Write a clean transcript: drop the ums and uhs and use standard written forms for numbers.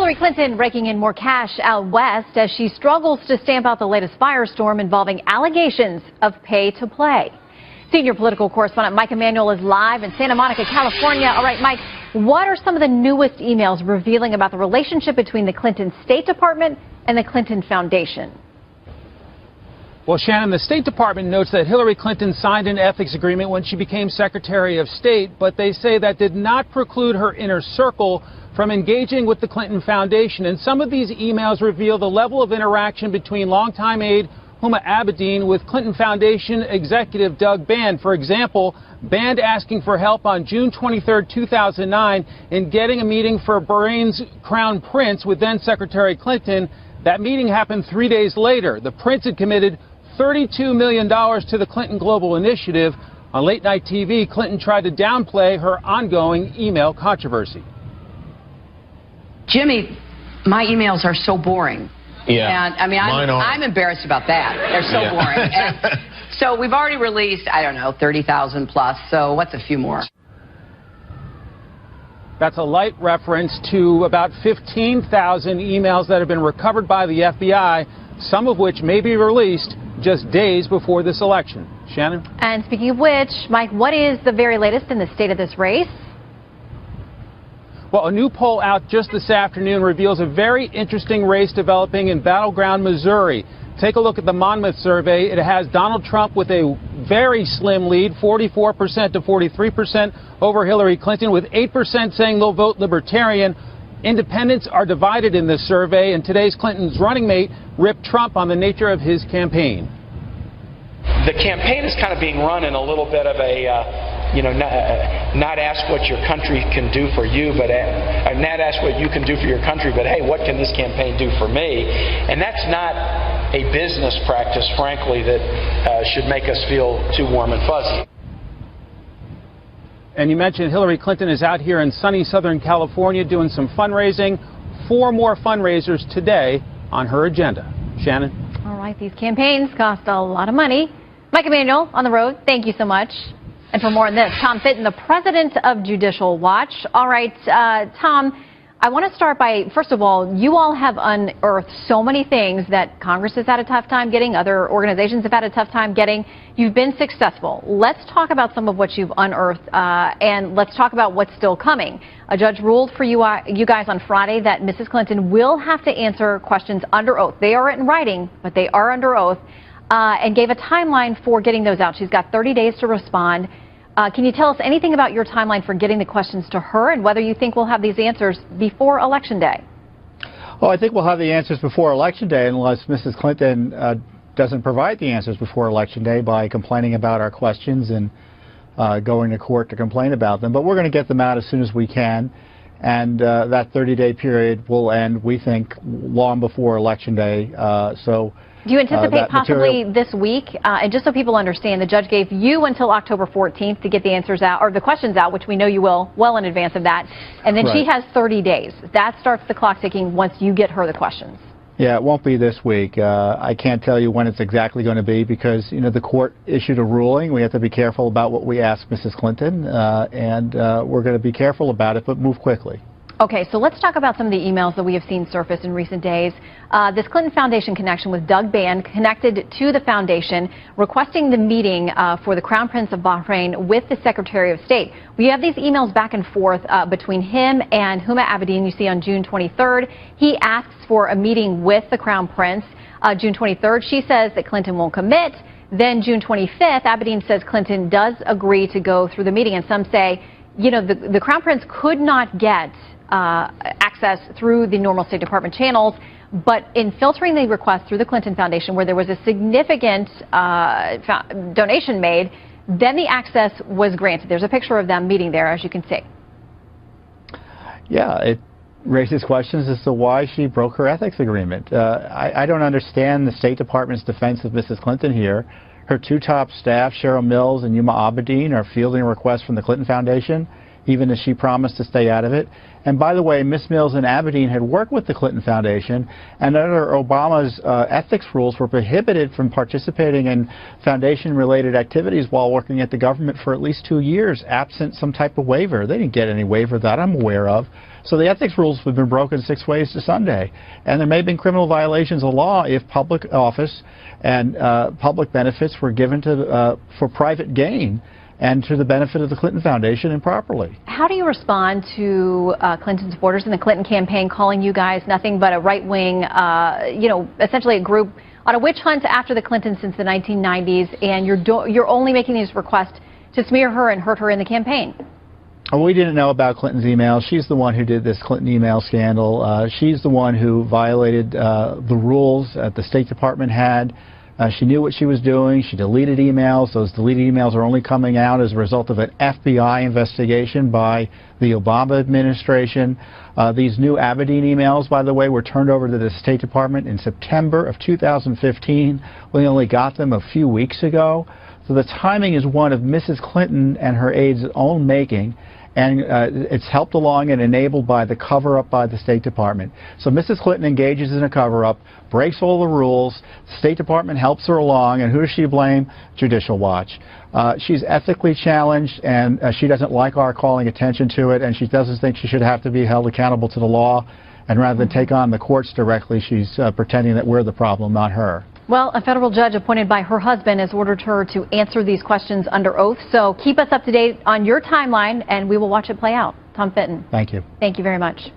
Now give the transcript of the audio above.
Hillary Clinton raking in more cash out west as she struggles to stamp out the latest firestorm involving allegations of pay to play. Senior political correspondent Mike Emanuel is live in Santa Monica, California. All right, Mike, what are some of the newest emails revealing about the relationship between the Clinton State Department and the Clinton Foundation? Well, Shannon, the State Department notes that Hillary Clinton signed an ethics agreement when she became Secretary of State, but they say that did not preclude her inner circle from engaging with the Clinton Foundation. And some of these emails reveal the level of interaction between longtime aide Huma Abedin with Clinton Foundation executive Doug Band. For example, Band asking for help on June 23, 2009 in getting a meeting for Bahrain's Crown Prince with then Secretary Clinton. That meeting happened 3 days later. The prince had committed $32 million to the Clinton Global Initiative. On late night TV, Clinton tried to downplay her ongoing email controversy. Jimmy, my emails are so boring. Yeah. And I mean, I'm embarrassed about that. They're so boring. And so we've already released, I don't know, 30,000 plus. So what's a few more? That's a light reference to about 15,000 emails that have been recovered by the FBI, some of which may be released just days before this election. Shannon? And speaking of which, Mike, what is the very latest in the state of this race? Well, a new poll out just this afternoon reveals a very interesting race developing in battleground Missouri. Take a look at the Monmouth survey. It has Donald Trump with a very slim lead, 44% to 43% over Hillary Clinton, with 8% saying they'll vote Libertarian. Independents are divided in this survey, and today's Clinton's running mate ripped Trump on the nature of his campaign. The campaign is kind of being run in a little bit of a, not ask what your country can do for you, but not ask what you can do for your country, but hey, what can this campaign do for me? And that's not a business practice, frankly, that should make us feel too warm and fuzzy. And you mentioned Hillary Clinton is out here in sunny Southern California doing some fundraising. 4 more fundraisers today on her agenda. Shannon? All right, these campaigns cost a lot of money. Mike Emanuel on the road, thank you so much. And for more on this, Tom Fitton, the president of Judicial Watch. All right, Tom, I want to start by, first of all, you all have unearthed so many things that Congress has had a tough time getting, other organizations have had a tough time getting. You've been successful. Let's talk about some of what you've unearthed, and let's talk about what's still coming. A judge ruled for you guys on Friday that Mrs. Clinton will have to answer questions under oath. They are in writing, but they are under oath, and gave a timeline for getting those out. She's got 30 days to respond. Can you tell us anything about your timeline for getting the questions to her and whether you think we'll have these answers before Election Day? Well, I think we'll have the answers before Election Day unless Mrs. Clinton doesn't provide the answers before Election Day by complaining about our questions and going to court to complain about them. But we're going to get them out as soon as we can. And that 30-day period will end, we think, long before Election Day. Do you anticipate possibly this week? And just so people understand, the judge gave you until October 14th to get the answers out, or the questions out, which we know you will well in advance of that. And then she has 30 days. That starts the clock ticking once you get her the questions. Yeah, it won't be this week. I can't tell you when it's exactly going to be because, the court issued a ruling. We have to be careful about what we ask Mrs. Clinton, and we're going to be careful about it, but move quickly. Okay, so let's talk about some of the emails that we have seen surface in recent days. This Clinton Foundation connection with Doug Band connected to the foundation, requesting the meeting for the Crown Prince of Bahrain with the Secretary of State. We have these emails back and forth between him and Huma Abedin. You see on June 23rd, he asks for a meeting with the Crown Prince. June 23rd, she says that Clinton won't commit. Then June 25th, Abedin says Clinton does agree to go through the meeting. And some say, the Crown Prince could not get access through the normal State Department channels, but in filtering the request through the Clinton Foundation, where there was a significant donation made, then the access was granted. There's a picture of them meeting there, as you can see. Yeah, it raises questions as to why she broke her ethics agreement. I don't understand the State Department's defense of Mrs. Clinton here. Her 2 top staff, Cheryl Mills and Huma Abedin, are fielding requests from the Clinton Foundation. even as she promised to stay out of it. And by the way, Ms. Mills in Aberdeen had worked with the Clinton Foundation, and under Obama's ethics rules were prohibited from participating in foundation-related activities while working at the government for at least 2 years, absent some type of waiver. They didn't get any waiver that I'm aware of. So the ethics rules have been broken 6 ways to Sunday. And there may have been criminal violations of law if public office and public benefits were given to, for private gain and to the benefit of the Clinton Foundation improperly. How do you respond to Clinton supporters in the Clinton campaign calling you guys nothing but a right-wing, essentially a group on a witch hunt after the Clintons since the 1990s, and you're only making these requests to smear her and hurt her in the campaign? Oh, we didn't know about Clinton's emails. She's the one who did this Clinton email scandal. She's the one who violated the rules that the State Department had. She knew what she was doing. She deleted emails. Those deleted emails are only coming out as a result of an FBI investigation by the Obama administration. These new Aberdeen emails, by the way, were turned over to the State Department in September of 2015. We only got them a few weeks ago. So the timing is one of Mrs. Clinton and her aides' own making. And it's helped along and enabled by the cover-up by the State Department. So Mrs. Clinton engages in a cover-up, breaks all the rules, the State Department helps her along, and who does she blame? Judicial Watch. She's ethically challenged, and she doesn't like our calling attention to it, and she doesn't think she should have to be held accountable to the law. And rather than take on the courts directly, she's pretending that we're the problem, not her. Well, a federal judge appointed by her husband has ordered her to answer these questions under oath. So keep us up to date on your timeline, and we will watch it play out. Tom Fitton. Thank you. Thank you very much.